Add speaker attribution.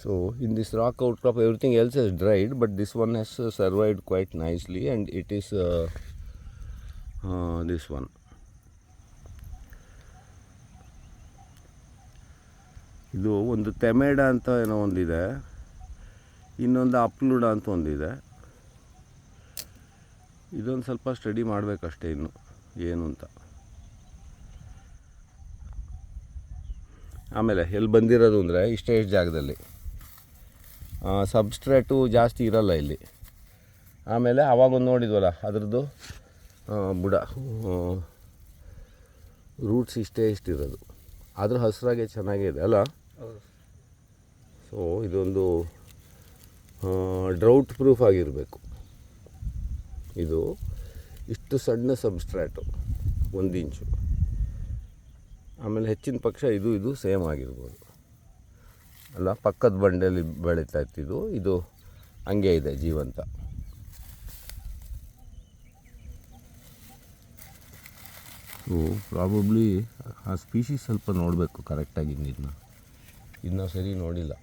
Speaker 1: So in this rock outcrop everything else has dried, but this one has survived quite nicely, and it is this one. ಇದು ಒಂದು ತೆಮೇಡ ಅಂತ ಏನೋ ಒಂದಿದೆ, ಇನ್ನೊಂದು ಅಪ್ಲೂಡ ಅಂತ ಒಂದಿದೆ. ಇದೊಂದು ಸ್ವಲ್ಪ ಸ್ಟಡಿ ಮಾಡಬೇಕಷ್ಟೇ ಇನ್ನು ಏನು ಅಂತ. ಆಮೇಲೆ ಎಲ್ಲಿ ಬಂದಿರೋದು ಅಂದರೆ ಇಷ್ಟೇ ಜಾಗದಲ್ಲಿ ಸಬ್ಸ್ಟ್ರೇಟು ಜಾಸ್ತಿ ಇರಲ್ಲ ಇಲ್ಲಿ. ಆಮೇಲೆ ಆವಾಗೊಂದು ನೋಡಿದ್ವಲ್ಲ ಅದರದ್ದು ಬುಡ ರೂಟ್ಸ್ ಇಷ್ಟಿರೋದು, ಆದರೂ ಹಸಿರಾಗೆ ಚೆನ್ನಾಗಿದೆ ಅಲ್ಲ. ಸೊ ಇದೊಂದು ಡ್ರೌಟ್ ಪ್ರೂಫ್ ಆಗಿರಬೇಕು. ಇದು ಇಷ್ಟು ಸಣ್ಣ ಸಬ್ಸ್ಟ್ರೇಟು 1 ಇಂಚು, ಆಮೇಲೆ ಹೆಚ್ಚಿನ ಪಕ್ಷ ಇದು ಸೇಮ್ ಆಗಿರ್ಬೋದು ಅಲ್ಲ. ಪಕ್ಕದ ಬಂಡೆಯಲ್ಲಿ ಬೆಳೀತಾ ಇತ್ತು, ಇದು ಹಂಗೆ ಇದೆ ಜೀವಂತ. ಸೊ ಪ್ರಾಬಬ್ಲಿ ಆ ಸ್ಪೀಷೀಸ್ ಸ್ವಲ್ಪ ನೋಡಬೇಕು ಕರೆಕ್ಟಾಗಿ. ಇದನ್ನ ಸರಿ ನೋಡಿಲ್ಲ.